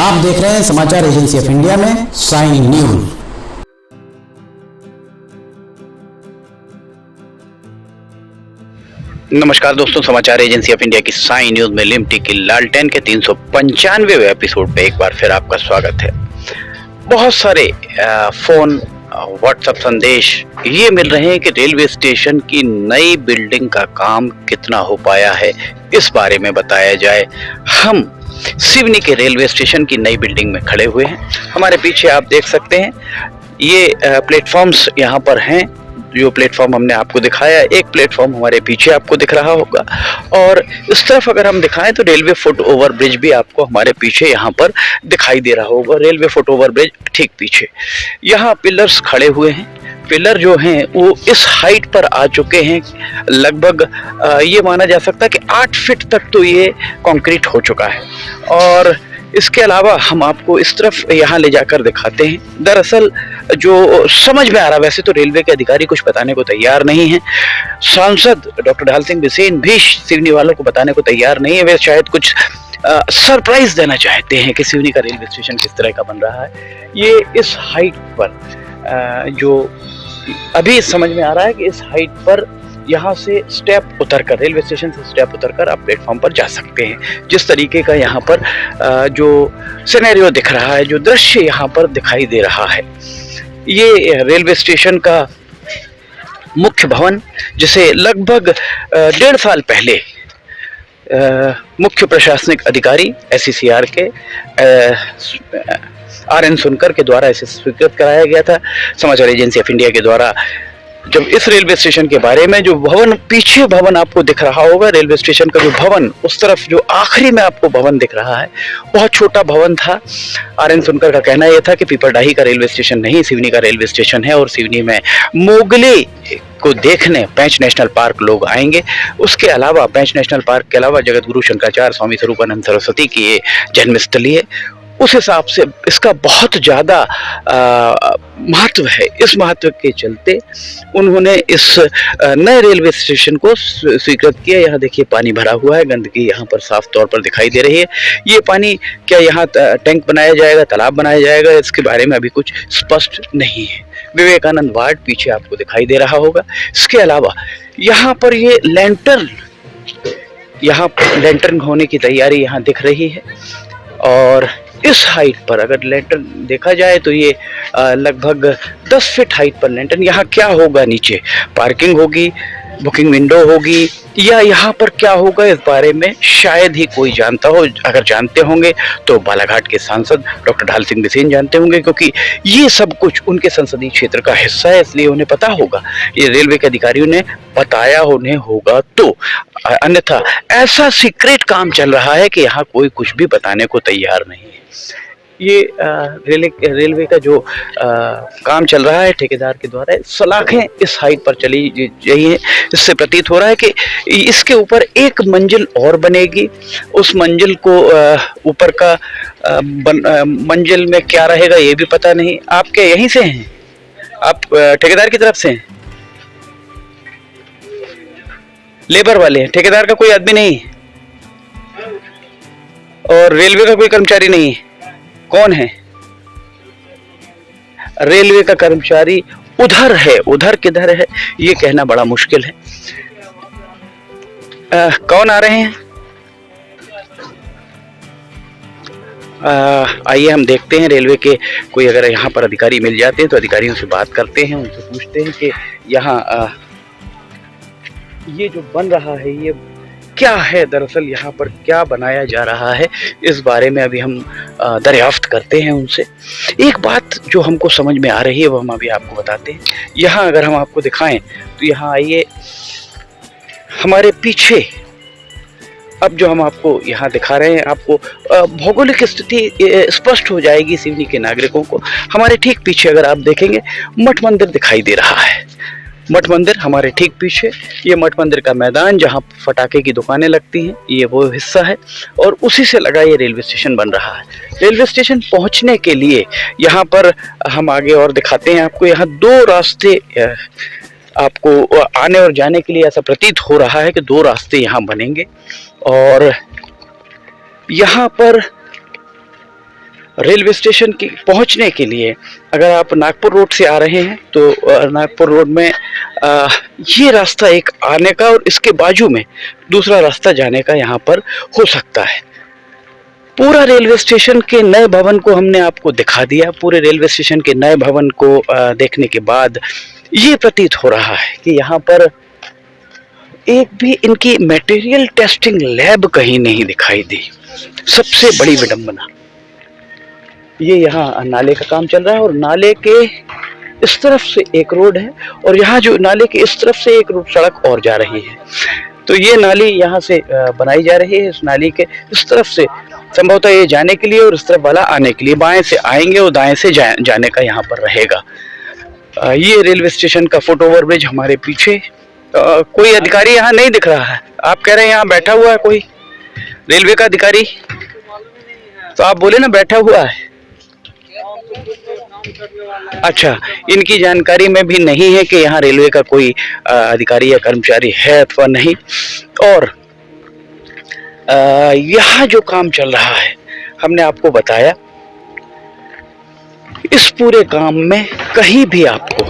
आप देख रहे हैं समाचार एजेंसी ऑफ इंडिया में साइन न्यूज। नमस्कार दोस्तों, समाचार एजेंसी ऑफ इंडिया की साइन न्यूज में लिमटी की लालटेन के 395वें एपिसोड पे एक बार फिर आपका स्वागत है। बहुत सारे फोन, व्हाट्सएप संदेश ये मिल रहे हैं कि रेलवे स्टेशन की नई बिल्डिंग का काम कितना हो पाया है, इस बारे में बताया जाए। हम सिवनी के रेलवे स्टेशन की नई बिल्डिंग में खड़े हुए हैं। हमारे पीछे आप देख सकते हैं ये प्लेटफॉर्म्स यहाँ पर हैं। जो प्लेटफॉर्म हमने आपको दिखाया, एक प्लेटफॉर्म हमारे पीछे आपको दिख रहा होगा, और इस तरफ अगर हम दिखाएं तो रेलवे फुट ओवर ब्रिज भी आपको हमारे पीछे यहाँ पर दिखाई दे रहा होगा। रेलवे फुट ओवर ब्रिज ठीक पीछे। यहाँ पिलर्स खड़े हुए हैं। पिलर जो हैं वो इस हाइट पर आ चुके हैं, लगभग ये माना जा सकता है कि 8 फीट तक तो ये कंक्रीट हो चुका है। और इसके अलावा हम आपको इस तरफ यहाँ ले जाकर दिखाते हैं। दरअसल जो समझ में आ रहा, वैसे तो रेलवे के अधिकारी कुछ बताने को तैयार नहीं है। सांसद डॉक्टर ढाल सिंह बिसेन भी सिवनी वालों को बताने को तैयार नहीं है। वे शायद कुछ सरप्राइज देना चाहते हैं कि सिवनी का रेलवे स्टेशन किस तरह का बन रहा है। ये इस हाइट पर जो अभी समझ में आ रहा है कि इस हाइट पर यहाँ से स्टेप उतरकर, रेलवे स्टेशन से स्टेप उतरकर आप प्लेटफॉर्म पर जा सकते हैं। जिस तरीके का यहाँ पर जो सिनेरियो दिख रहा है, जो दृश्य यहाँ पर दिखाई दे रहा है, ये रेलवे स्टेशन का मुख्य भवन, जिसे लगभग 1.5 साल पहले मुख्य प्रशासनिक अधिकारी SCCR के RN सुनकर के द्वारा इसे स्वीकृत कराया गया था। समाचार एजेंसी ऑफ इंडिया के द्वारा जब इस रेलवे स्टेशन के बारे में, जो भवन पीछे भवन आपको दिख रहा होगा, रेलवे स्टेशन का जो भवन, उस तरफ जो आखिरी में आपको भवन दिख रहा है, बहुत छोटा भवन था। RN सुनकर का कहना यह था कि पीपरडाही का रेलवे स्टेशन नहीं, सिवनी का रेलवे स्टेशन है, और सिवनी में मोगले को देखने पेंच नेशनल पार्क लोग आएंगे। उसके अलावा पेंच नेशनल पार्क के अलावा जगत गुरु शंकराचार्य स्वामी स्वरूपानंद सरस्वती की ये जन्मस्थली है। उस हिसाब से इसका बहुत ज़्यादा महत्व है। इस महत्व के चलते उन्होंने इस नए रेलवे स्टेशन को स्वीकृत किया। यहाँ देखिए पानी भरा हुआ है, गंदगी यहाँ पर साफ तौर पर दिखाई दे रही है। ये पानी क्या यहाँ टैंक बनाया जाएगा, तालाब बनाया जाएगा, इसके बारे में अभी कुछ स्पष्ट नहीं है। विवेकानंद वार्ड पीछे आपको दिखाई दे रहा होगा। इसके अलावा यहाँ पर ये लैंटर्न, यहाँ लैंटर्न होने की तैयारी यहाँ दिख रही है। और इस हाइट पर अगर लैंटर्न देखा जाए तो ये लगभग 10 फीट हाइट पर लैंटर्न। यहाँ क्या होगा, नीचे पार्किंग होगी, बुकिंग विंडो होगी, या यहाँ पर क्या होगा, इस बारे में शायद ही कोई जानता हो। अगर जानते होंगे तो बालाघाट के सांसद डॉक्टर ढाल सिंह बिसेन जानते होंगे, क्योंकि ये सब कुछ उनके संसदीय क्षेत्र का हिस्सा है, इसलिए उन्हें पता होगा। ये रेलवे के अधिकारियों ने बताया उन्हें होगा, तो अन्यथा ऐसा सीक्रेट काम चल रहा है कि यहाँ कोई कुछ भी बताने को तैयार नहीं है। ये रेलवे का जो काम चल रहा है ठेकेदार के द्वारा, सलाखें इस हाइट पर चली गई है। इससे प्रतीत हो रहा है कि इसके ऊपर एक मंजिल और बनेगी। उस मंजिल को ऊपर का मंजिल में क्या रहेगा ये भी पता नहीं। आप क्या यहीं से हैं? आप ठेकेदार की तरफ से हैं? लेबर वाले हैं? ठेकेदार का कोई आदमी नहीं और रेलवे का कोई कर्मचारी नहीं है? कौन है? रेलवे का कर्मचारी उधर है, उधर किधर है ये कहना बड़ा मुश्किल है। कौन आ रहे हैं? आइए हम देखते हैं। रेलवे के कोई अगर यहाँ पर अधिकारी मिल जाते हैं तो अधिकारियों से बात करते हैं, उनसे पूछते हैं कि यहाँ ये जो बन रहा है ये क्या है, दरअसल यहाँ पर क्या बनाया जा रहा है, इस बारे में अभी हम दरियाफ्त करते हैं उनसे। एक बात जो हमको समझ में आ रही है वो हम अभी आपको बताते हैं। यहाँ अगर हम आपको दिखाएं तो यहाँ आइए, हमारे पीछे अब जो हम आपको यहाँ दिखा रहे हैं, आपको भौगोलिक स्थिति स्पष्ट हो जाएगी सिवनी के नागरिकों को। हमारे ठीक पीछे अगर आप देखेंगे मठ मंदिर दिखाई दे रहा है। मठ मंदिर हमारे ठीक पीछे, ये मठ मंदिर का मैदान जहाँ फटाके की दुकानें लगती हैं, ये वो हिस्सा है, और उसी से लगा ये रेलवे स्टेशन बन रहा है। रेलवे स्टेशन पहुँचने के लिए यहाँ पर हम आगे और दिखाते हैं आपको, यहाँ 2 रास्ते आपको आने और जाने के लिए ऐसा प्रतीत हो रहा है कि 2 रास्ते यहाँ बनेंगे। और यहाँ पर रेलवे स्टेशन की पहुंचने के लिए अगर आप नागपुर रोड से आ रहे हैं तो नागपुर रोड में ये रास्ता एक आने का और इसके बाजू में दूसरा रास्ता जाने का यहाँ पर हो सकता है। पूरा रेलवे स्टेशन के नए भवन को हमने आपको दिखा दिया। पूरे रेलवे स्टेशन के नए भवन को देखने के बाद ये प्रतीत हो रहा है कि यहाँ पर एक भी इनकी मटेरियल टेस्टिंग लैब कहीं नहीं दिखाई दी। सबसे बड़ी विडंबना ये यहाँ नाले का काम चल रहा है और नाले के इस तरफ से एक रोड है और यहाँ जो नाले के इस तरफ से एक रोड सड़क और जा रही है। तो ये नाली यहाँ से बनाई जा रही है। इस नाली के इस तरफ से संभवतः ये जाने के लिए और इस तरफ वाला आने के लिए, बाएं से आएंगे और दाएं से जाने का यहाँ पर रहेगा। ये रेलवे स्टेशन का फुट ओवर ब्रिज हमारे पीछे। कोई अधिकारी यहाँ नहीं दिख रहा है। आप कह रहे हैं यहाँ बैठा हुआ है कोई रेलवे का अधिकारी, तो आप बोले ना बैठा हुआ है। अच्छा, इनकी जानकारी में भी नहीं है कि यहाँ रेलवे का कोई अधिकारी या कर्मचारी है अथवा नहीं। और यहाँ जो काम चल रहा है हमने आपको बताया, इस पूरे काम में कहीं भी आपको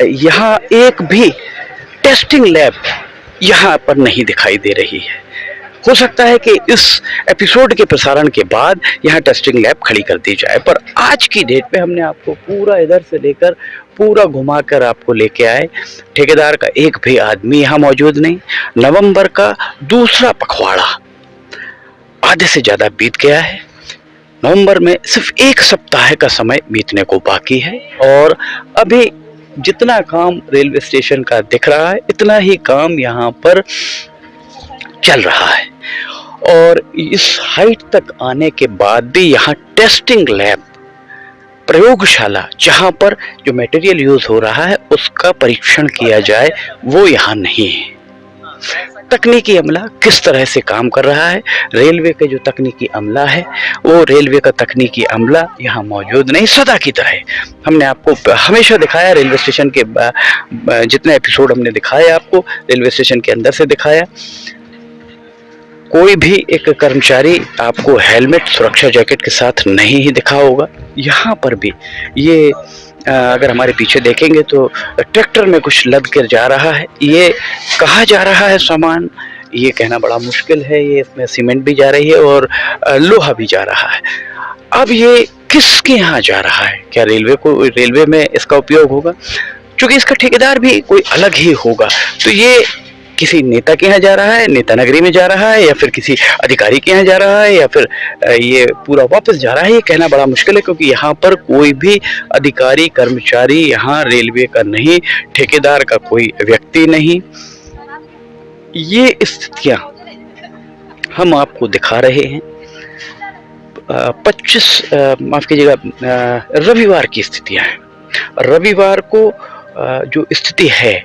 यहाँ एक भी टेस्टिंग लैब यहाँ पर नहीं दिखाई दे रही है। हो सकता है कि इस एपिसोड के प्रसारण के बाद यहाँ टेस्टिंग लैब खड़ी कर दी जाए, पर आज की डेट पे हमने आपको पूरा इधर से लेकर पूरा घुमाकर आपको लेके आए। ठेकेदार का एक भी आदमी यहाँ मौजूद नहीं। नवंबर का दूसरा पखवाड़ा आधे से ज्यादा बीत गया है। नवंबर में सिर्फ एक सप्ताह का समय बीतने को बाकी है और अभी जितना काम रेलवे स्टेशन का दिख रहा है इतना ही काम यहाँ पर चल रहा है। और इस हाइट तक आने के बाद भी यहाँ टेस्टिंग लैब, प्रयोगशाला, जहाँ पर जो मटेरियल यूज हो रहा है उसका परीक्षण किया जाए, वो यहाँ नहीं है। तकनीकी अमला किस तरह से काम कर रहा है, रेलवे के जो तकनीकी अमला है वो रेलवे का तकनीकी अमला यहाँ मौजूद नहीं। सदा की तरह हमने आपको हमेशा दिखाया, रेलवे स्टेशन के जितने एपिसोड हमने दिखाए आपको रेलवे स्टेशन के अंदर से दिखाया। कोई भी एक कर्मचारी आपको हेलमेट, सुरक्षा जैकेट के साथ नहीं ही दिखा होगा। यहाँ पर भी ये अगर हमारे पीछे देखेंगे तो ट्रैक्टर में कुछ लद कर जा रहा है। ये कहाँ जा रहा है सामान, ये कहना बड़ा मुश्किल है। ये इसमें सीमेंट भी जा रही है और लोहा भी जा रहा है। अब ये किसके यहाँ जा रहा है? क्या रेलवे में इसका उपयोग होगा? क्योंकि इसका ठेकेदार भी कोई अलग ही होगा। तो ये किसी नेता के यहाँ जा रहा है, नेता नगरी में जा रहा है, या फिर किसी अधिकारी के यहाँ जा रहा है, या फिर ये पूरा वापस जा रहा है, ये कहना बड़ा मुश्किल है। क्योंकि यहाँ पर कोई भी अधिकारी कर्मचारी यहाँ रेलवे का नहीं, ठेकेदार का कोई व्यक्ति नहीं। ये स्थितियां हम आपको दिखा रहे हैं। माफ कीजिएगा, रविवार की स्थितियां हैं। रविवार को जो स्थिति है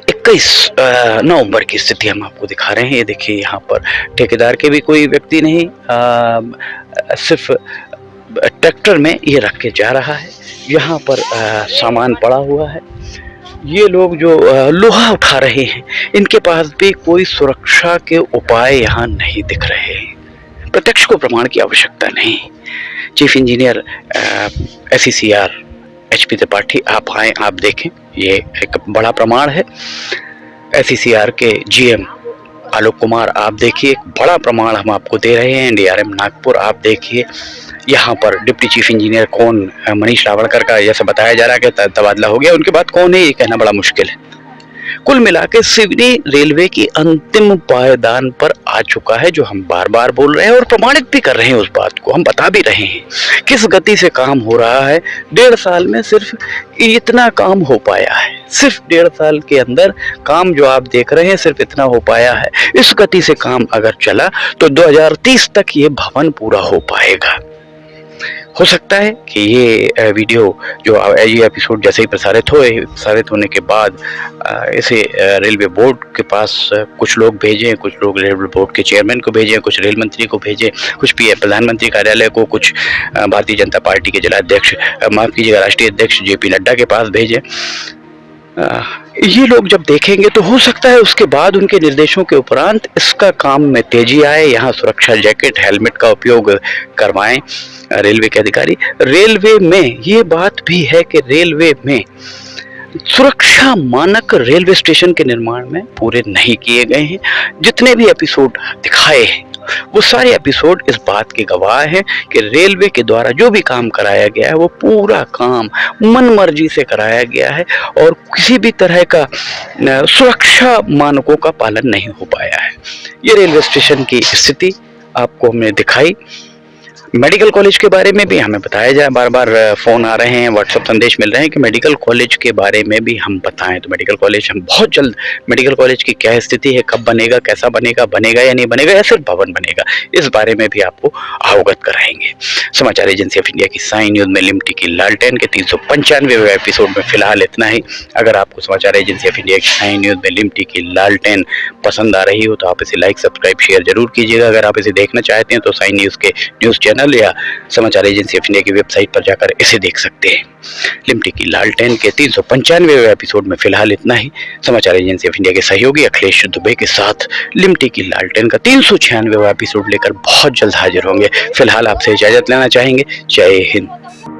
21 नवंबर की स्थिति हम आपको दिखा रहे हैं। ये देखिए, यहाँ पर ठेकेदार के भी कोई व्यक्ति नहीं, सिर्फ ट्रैक्टर में ये रख के जा रहा है। यहाँ पर सामान पड़ा हुआ है। ये लोग जो लोहा उठा रहे हैं, इनके पास भी कोई सुरक्षा के उपाय यहाँ नहीं दिख रहे हैं। प्रत्यक्ष को प्रमाण की आवश्यकता नहीं। Chief engineer SECR HP Tripathi, आप आए, आप देखें, ये एक बड़ा प्रमाण है। SECR के GM आलोक कुमार, आप देखिए, एक बड़ा प्रमाण हम आपको दे रहे हैं। DRM नागपुर, आप देखिए। यहाँ पर डिप्टी चीफ इंजीनियर कौन, मनीष रावणकर का जैसे बताया जा रहा है कि तबादला हो गया, उनके बाद कौन है ये कहना बड़ा मुश्किल है। कुल मिलाकर सिवनी रेलवे की अंतिम पायदान पर आ चुका है, जो हम बार बार बोल रहे हैं और प्रमाणित भी कर रहे हैं। उस बात को हम बता भी रहे हैं किस गति से काम हो रहा है। 1.5 साल में सिर्फ इतना काम हो पाया है। सिर्फ 1.5 साल के अंदर काम जो आप देख रहे हैं सिर्फ इतना हो पाया है। इस गति से काम अगर चला तो 2030 तक ये भवन पूरा हो पाएगा। हो सकता है कि ये वीडियो जो ये एपिसोड जैसे ही प्रसारित होने के बाद इसे रेलवे बोर्ड के पास कुछ लोग भेजें, कुछ लोग रेलवे बोर्ड के चेयरमैन को भेजें, कुछ रेल मंत्री को भेजें, कुछ प्रधानमंत्री कार्यालय को, कुछ भारतीय जनता पार्टी के जिलाध्यक्ष, माफ कीजिएगा, राष्ट्रीय अध्यक्ष JP नड्डा के पास भेजें। ये लोग जब देखेंगे तो हो सकता है उसके बाद उनके निर्देशों के उपरांत इसका काम में तेजी आए, यहाँ सुरक्षा जैकेट हेलमेट का उपयोग करवाएं रेलवे के अधिकारी। रेलवे में ये बात भी है कि रेलवे में सुरक्षा मानक रेलवे स्टेशन के निर्माण में पूरे नहीं किए गए हैं। जितने भी एपिसोड दिखाए हैं वो सारे एपिसोड इस बात के गवाह हैं कि रेलवे के द्वारा जो भी काम कराया गया है वो पूरा काम मनमर्जी से कराया गया है और किसी भी तरह का सुरक्षा मानकों का पालन नहीं हो पाया है। ये रेलवे स्टेशन की स्थिति आपको हमने दिखाई। मेडिकल कॉलेज के बारे में भी हमें बताया जाए, बार बार फ़ोन आ रहे हैं, व्हाट्सएप संदेश मिल रहे हैं कि मेडिकल कॉलेज के बारे में भी हम बताएं। तो मेडिकल कॉलेज हम बहुत जल्द, मेडिकल कॉलेज की क्या स्थिति है, कब बनेगा, कैसा बनेगा, बनेगा या नहीं बनेगा, या सिर्फ भवन बनेगा, इस बारे में भी आपको अवगत कराएंगे। समाचार एजेंसी ऑफ इंडिया की साइन न्यूज़ में लिमटी की लालटेन के 395वें एपिसोड में फिलहाल इतना ही। अगर आपको समाचार एजेंसी ऑफ इंडिया की साइन न्यूज़ में लिमटी की लालटेन पसंद आ रही हो तो आप इसे लाइक, सब्सक्राइब, शेयर जरूर कीजिएगा। अगर आप इसे देखना चाहते हैं तो साइन न्यूज़ के न्यूज़ चैनल या समाचार एजेंसी ऑफ इंडिया की वेबसाइट पर जाकर इसे देख सकते हैं। लिमटी की लालटेन के 395वें एपिसोड में फिलहाल इतना ही। समाचार एजेंसी ऑफ इंडिया के सहयोगी अखिलेश दुबे के साथ लिमटी की लालटेन का 396वां एपिसोड लेकर बहुत जल्द हाजिर होंगे। फिलहाल आपसे इजाजत लेना चाहेंगे। जय हिंद।